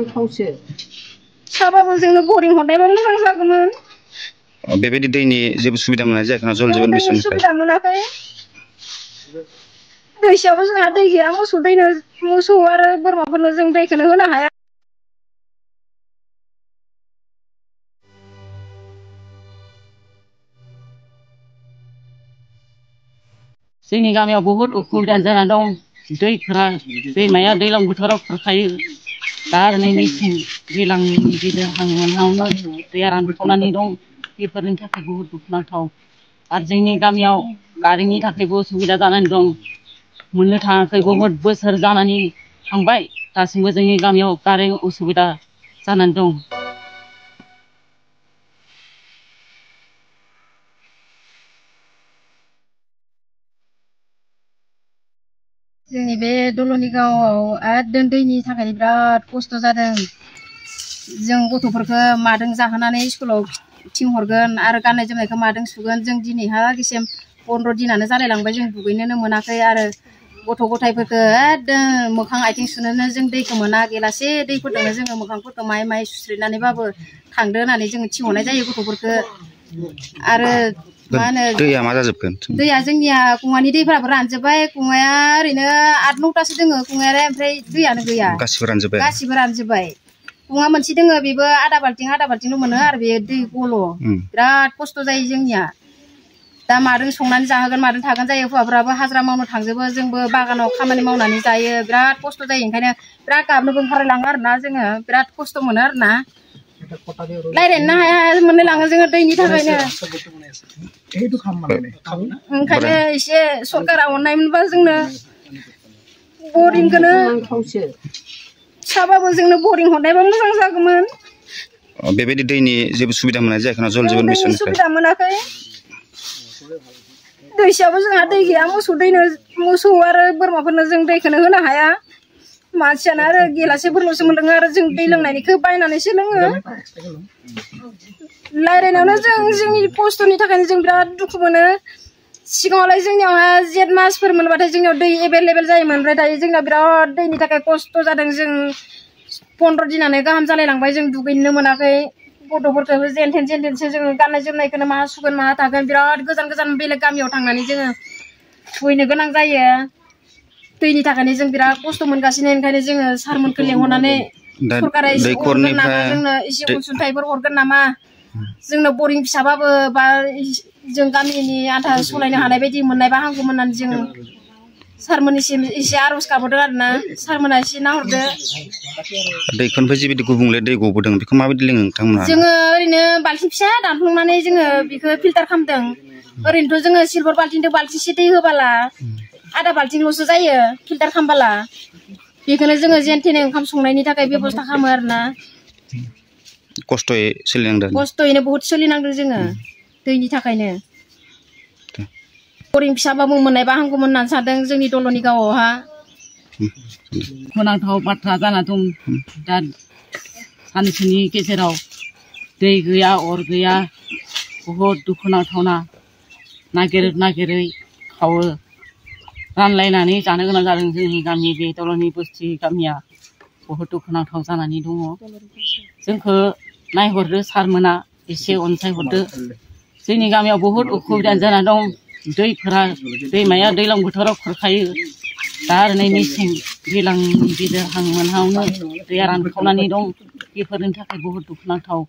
नांथावसो साबाबो जोंनो बरिं हरनायबा मोजां जागौमोन बेबायदि दैनि जेबो सुबिदा मोननाय जायाखै ना जल जीवन मिशननिफ्राय सुबिदा मोनाखै दैसायावबो जोंहा दै गैया मोसौ आरो बोरमाफोरनो जों दैखौनो होनो हाया जोंनि गामियाव बहुत उसुबिदा जाना दं दैफोरा दैमाया दैज्लां बोथोराव खुरखायो दा आरो नै मेसें दैज्लांनि गिदिर हांमोनावनो दैया रानखावनानै दं बेफोरनि थाखाय बहुत दुखुनांथाव आरो जोंनि गामियाव गारिनि थाखायबो उसुबिदा जानानै दं मोननो थाङाखै बहुत बोसोर जानानै थांबाय दासिमबो जोंनि गामियाव कारेन्ट उसुबिदा जानानै दं जोंनि बे दलनि गावआव एकदम दैनि थाखाय बिराद खस्थ' जादों जों गथ'फोरखौ मादों जाहोनानै स्कुलाव थिनहरगोन आरो गाननाय जोमनायखौ मादों सुगोन जों दिनैहालागैसिम 15 दिनानो जालायलांबाय जों दुगैनोनो मोनाखै आरो गथ' गथायफोरखौ एकदम मोखां आथिं सुनोनो जों दैखौ मोना गेलासे दैफोरजोंनो जोङो मोखांफोरखौ माइ सुस्रिनानैबाबो थांदो होननानै जोङो थिनहरनाय जायो गथ'फोरखौ आरो मा होनो दैया मा जाजोबगोन दैया जोंनिया कुङानि दैफोराबो रानजोब्बाय कुङाया ओरैनो 8-9टासो दोङो कुङाया ओमफ्राय दैयानो गैया गासिबो रानजोब्बाय कुङा मोनसे दोङो बेबो आधा बाल्थिंल' मोनो आरो बे दै गल' बिराद खस्थ' जायो जोंनिया दा मादों संनानै जाहोगोन मादों थागोन जायो हौवाफोराबो हाजिरा मावनो थांजोबो जोंबो बागानाव खामानि मावनानै जायो बिराद खस्थ' जायो ओंखायनो बिराद गाबनोबो ओंखारलाङो आरोना जोङो बिराद खस्थ' मोनो आरोना रायज्लायनो हाया मोनलाय लाङो जोङो दैनि थाखायनो ओंखायनो एसे सरकारा अननाय मोनबा जोंनो बरिंखौनो नांथावसो साबाबो जोंनो बरिं हरनायबा मोजां जागौमोन बेबायदि दैनि जेबो सुबिदा मोननाय जायाखै ना जल जीवन मिशननिफ्राय सुबिदा मोनाखै दैसायावबो जोंहा दै गैया मोसौ आरो बोरमाफोरनो जों दैखौनो होनो हाया मानसियानो आरो गिलासेफोरल'सो मोनलोङो आरो जों दै लोंनायनिखौ बायनानैसो लोङो रायज्लायनायावनो जोंनि खस्थ'नि थाखायनो जों बिराद दुखु मोनो सिगाङावलाय जोंनियावहाय जेठ मासफोर मोनबाथाय जोंनियाव दै एभेलेबेल जायोमोन ओमफ्राय दायो जोंना बिराद दैनि थाखाय खस्थ' जादों जों 15 दिनानो गाहाम जालायलांबाय जों दुगैनो मोनाखै गथ'फोरखौबो जेन थेनसो जोङो गाननाय जोमनायखौनो माहा सुगोन माहा थागोन बिराद गोजान बेलेग गामियाव थांनानै जोङो थुहैनो गोनां जायो दैनि थाखायनो जों बिराद खस्थ' मोनगासिनो ओंखायनो जोङो सारमोनखौ लेंहरनानै सरकारा एसे हरगोन नामा जोंनो एसे अनसुंथाइफोर हरगोन नामा जोंनो बरिं फिसाबाबो बा जों गामिनि आन्था सलायनो हानाय बायदि मोननायबा हामगौमोन होननानै जों सारमोननिसिम एसे आर'ज गाबहरदों आरोना सारमोना एसे नाहरदो दैखरनिफ्राय जिबायदि गुबुंले दै गबोदों बेखौ माबायदि लोङो नोंथांमोना जोङो ओरैनो बाल्थिं फिसा दानफ्लंनानै जोङो बेखौ फिल्टार खालामदों ओरैनोथ' जोङो सिलभार बाल्थिंजों बाल्थिंसे दै होबाला आधा बाल्थिंल'सो जायो फिल्टार खालामबाला बेखौनो जोङो जेन थेन ओंखाम संनायनि थाखाय बेब'स्था खालामो आरोना खस्थ'यै सोलिनांदों खस्थ'यैनो बहुद सोलिनांदों जोङो दैनि थाखायनो बरिं फिसाबाबो मोननायबा हामगौमोन होननानै सानदों जोंनि दलनि गावआवहा दुखुनांथाव बाथ्रा जाना दं दा सानसेनि गेजेराव दै गैया अर गैया बहुद दुखुनांथावना नागिरै खावो रानलायनानै जानो गोनां जादों जोंनि गामि बे दलनि बस्ति गामिया बहुद दुखुनांथाव जानानै दङ जोंखौ नायहरदो सारमोना एसे अनसायहरदो जोंनि गामियाव बहुद उसुबिदा जाना दं दैमाया दैज्लां बोथोराव खुरखायो दा आरो नै मेसें दैज्लांनि गिदिर हांमोनावनो दैया रानखावनानै दं बेफोरनि थाखाय बहुद दुखुनांथाव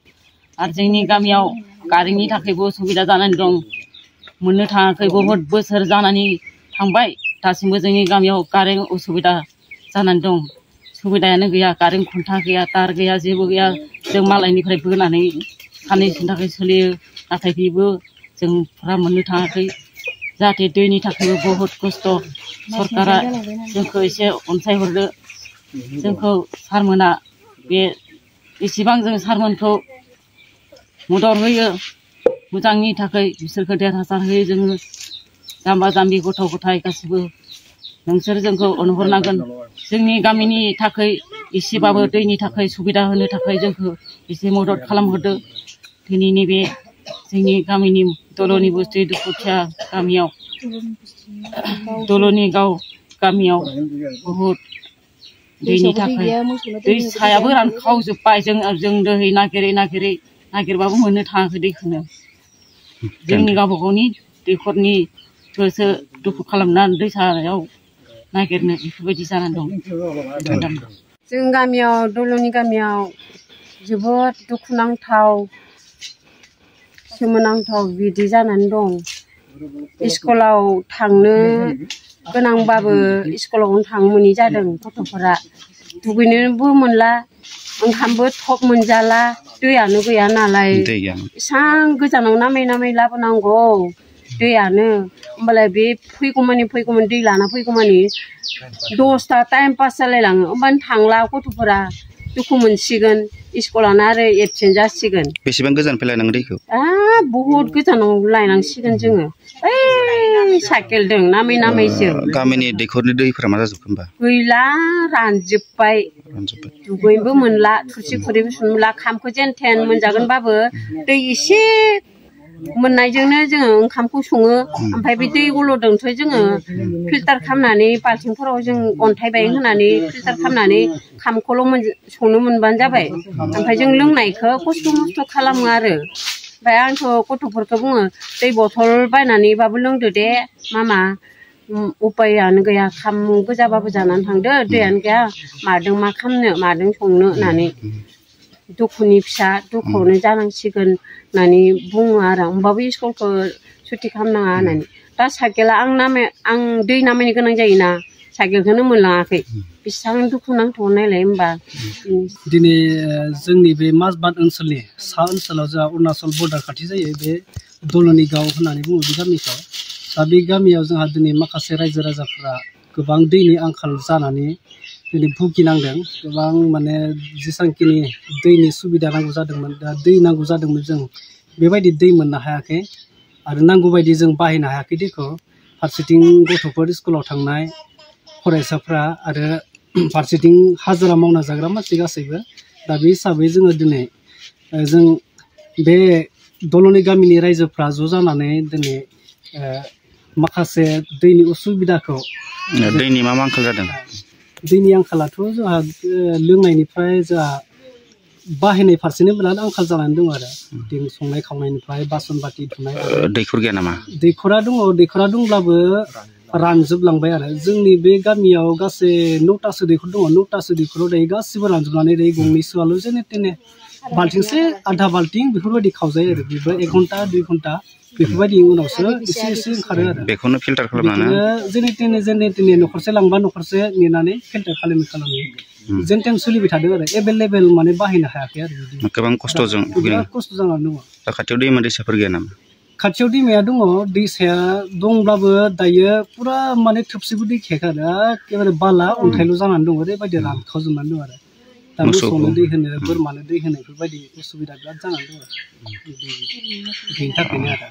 आरो जोंनि गामियाव कारेन्टनि थाखायबो उसुबिदा जानानै दं मोननो थाङाखै बहुद बोसोर जानानै थांबाय दासिमबो जोंनि गामियाव कारेन्ट उसुबिदा जानानै दं सुबिदायानो गैया कारेन्ट खुन्था गैया तार गैया जेबो गैया जों मालायनिफ्राय बोनानै साननैसोनि थाखाय सोलियो नाथाय बेबो जोंफोरा मोननो थाङाखै जाहाथे दैनि थाखायबो बहुद खस्थ' सरकारा जोंखौ एसे अनसायहरदो जोंखौ सारमोना बे एसेबां जों सारमोनखौ मदद होयो मोजांनि थाखाय बिसोरखौ देरहासार होयो जोङो जाम्बा जाम्बि गथ' गथाय गासिबो नोंसोर जोंखौ अनहरनांगोन जोंनि गामिनि थाखाय एसेबाबो दैनि थाखाय सुबिदा होनो थाखाय जोंखौ एसे मदद खालामहरदो दिनैनि बे जोंनि गामिनि दलनि बस्ति दुखुथिया गामियाव दलनि गाव गामियाव बहुद दैनि थाखाय दै सायाबो रानखावजोब्बाय जों दै नागिरबाबो मोननो थाङाखै दैखौनो जोंनि गावबा गावनि दैखरनिखौसो दुखु खालामनानै दै सायाव नागिरनो बेफोरबायदि जानानै दं। जों गामियाव दल'नि गामियाव जोबोद दुखुनांथाव सोमोनांथाव बिदि जानानै दं। स्कुलाव थांनो गोनांबाबो स्कुलावनो थांनो मोनि जादों गथ'फोरा दुगैनोबो मोनला ओंखामबो थब मोनजाला दैयानो गैया नालाय एसां गोजानाव नामै लाबोनांगौ दैयानो होमबालाय बे फैगौमानि दै लाना फैगौमानि 10टा टाइम पास जालायलाङो होमबानो थांला गथ'फोरा दुखु मोनसिगोन स्कुलानो आरो एबसेन्ट जासिगोन। बेसेबां गोजाननिफ्राय लायनांगौ दैखौ? बहुत गोजानाव लायनांसिगोन जोङो ओइ साइकेलजों नामै गामिनि दैखरनि दैफोरा मा जाजोबखो होमबा? गैला रानजोब्बाय दुगैनोबो मोनला थुरसि खुरैबो सुनो मोनला ओंखामखौ जेन थेन मोनजागोनबाबो दै एसे मोननायजोंनो जोङो ओंखामखौ सङो ओमफ्राय बे दै गल'दोंथ' जोङो फिल्टार खालामनानै बाल्थिंफोराव जों अन्थाइ बायं होनानै फिल्टार खालामनानै ओंखामखौल' संनो मोनबानो जाबाय ओमफ्राय जों लोंनायखौ खस्थ' खालामो आरो ओमफ्राय आंथ' गथ'फोरखौ बुङो दै बथल बायनानैबाबो लोंदो दे मामा उपायानो गैया ओंखाम गोजाबाबो जानानै थांदो दैयानो गैया माजों मा खालामनो माजों संनो होननानै दुखुनि फिसा दुखुआवनो जानांसिगोन होननानै बुङो आरो होमबाबो स्कुलखौ सुथि खालामनाङा होननानै दा साइकेला आं दै नामायनो गोनां जायोना साइकेलखौनो मोनलाङाखै बेसेबां दुखु नांथाव नायलाय होमबा। दिनै जोंनि बे माजबाद ओनसोलनि सा ओनसोलाव जोंहा अरुणाचल बर्डार खाथि जायो बे दल'नि गाव होननानै बुङो बे गामिखौ दा बे गामियाव जोंहा दिनै माखासे रायजो राजाफ्रा गोबां दैनि आंखाल जानानै दिनै भुगिनांदों गोबां माने जेसांखिनि दैनि सुबिदा नांगौ जादोंमोन दा दै नांगौ जादोंमोन जों बेबायदि दै मोननो हायाखै आरो नांगौ बायदि जों बाहायनो हायाखै दैखौ फारसेथिं गथ'फोर स्कुलाव थांनाय फरायसाफ्रा आरो फारसेथिं हाजिरा मावना जाग्रा मानसि गासैबो दा बे हिसाबै जोङो दिनै जों बे दल'नि गामिनि रायजोफ्रा ज' जानानै दिनै माखासे दैनि उसुबिदाखौ दैनि मा आंखाल जादों? दैनि आंखालाथ' जोंहा लोंनायनिफ्राय जोंहा बाहायनाय फारसेनो बिराद आंखाल जानानै दं आरो दै संनाय खावनायनिफ्राय बासन बाथि धुनाय दैखर गैया नामा? दैखरा दंब्लाबो रानजोबलांबाय आरो जोंनि बे गामियाव गासै 9टासो दैखर दङ 9टासो दैखराव दायो गासिबो रानजोबनानै दायो गंनैसोआल' जेने तेने बाल्थिंसे आधा बाल्थिं बेफोरबायदि खावजायो आरो बेबो 1 घन्टा 2 घन्टा बेफोरबायदि उनावसो एसे ओंखारो आरो बेखौनो फिल्टार खालामनानै जेने तेने न'खरसे लांबा न'खरसे नेनानै फिल्टार खालामो जेन तेन सोलिबाय थादों आरो एभेलेबेल माने बाहायनो हायाखै आरो गोबां खस्थ'जों बिराद खस्थ' जानानै दङ। दा खाथियाव दैमा दैसाफोर गैया नामा? खाथियाव दैमाया दङ दैसाया दंब्लाबो दायो पुरा माने थोबसेबो दै खायाखै आरो एखेबारे बाला अन्थाइल' जानानै दङ ओरैबायदि रानखावजोबनानै दं आरो दा मोसौनो दै होनो बोरमानो दै होनो बेफोरबायदि उसुबिदा बिराद जानानै दङ बेनि थाखायनो आरो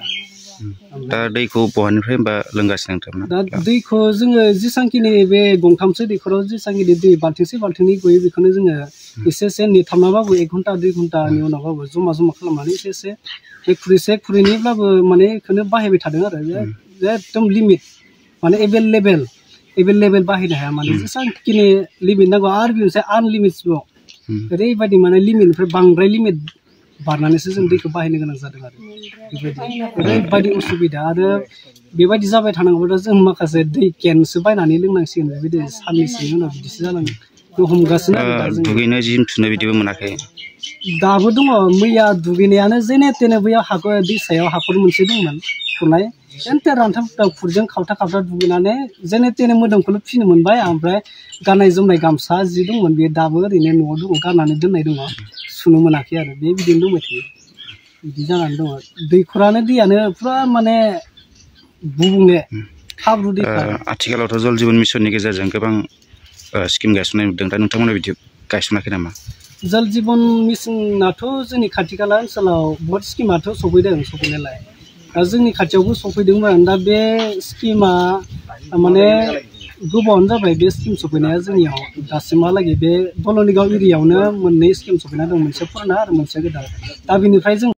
दा दैखौ बहानिफ्राय होनबा लोंगासिनो नोंथांमोना? दा दैखौ जोङो जेसांखिनि बे गंथामसो दैखराव जेसांखिनि दै बाल्थिंसे बाल्थिंनै गयो बेखौनो जोङो एसे नेथाबनाबाबो 1 घन्टा 2 घन्टानि उनावबाबो जमा खालामनानै एसे बे खुरैसे खुरैनैब्लाबो माने बेखौनो बाहायबाय थादों आरो एकदम लिमिट माने एभेलेबेल बाहायनो हाया माने जेसांखिनि लिमिट नांगौ आरो बेनिफ्राय आनलिमिटेड ओरैबायदि माने लिमिटनिफ्राय बांद्राय लिमिट बारनानैसो जों दैखौ बाहायनो गोनां जादों आरो बेबायदि ओरैबायदि उसुबिदा आरो बेबायदि जाबाय थानांगौब्ला जों माखासे दै केनसो बायनानै लोंनांसिगोन बेबायदि साननैसोनि उनाव बिदिसो जालांनो हमगासिनो आरो दुगैनो जि सुनो बिदिबो मोनाखै दाबो दङ मैया दुगैनायानो जेने तेने बैयाव दैसायाव हाखर मोनसे दंमोन खुरनाय जेनते रानथाब खुरजों खावथा दुगैनानै जेने तेने मोदोमखौल' फिनो मोनबाय ओमफ्राय गाननाय जोमनाय गामसा जि दंमोन बे दाबो ओरैनो न'आव दङ गारनानै दोननाय दङ सुनो मोनाखै आरो बे बिदिनो दंबाय थायो बिदि जानानै दङ दैखरानो दैयानो पुरा माने गुबुंले हाब्रु दैखर। आथिखालावथ' जल जीवन मिशननि गेजेरजों गोबां स्किम गायसननाय नुदों दा नोंथांमोना बिदि गायसनाखै नामा? जल जीवन मिशनाथ' जोंनि खाथि खाला ओनसोलाव बहुत स्किमाथ' सफैनायालाय दा जोंनि खाथियावबो सफैदोंमोन दा बे स्किमा माने गोबावानो जाबाय बे स्किम सफैनाया जोंनियाव दासिमहालागै बे दल'नि गाव एरियायावनो मोननै स्किम सफैना दं मोनसे पुराना आरो मोनसे गोदान दा बेनिफ्राय जों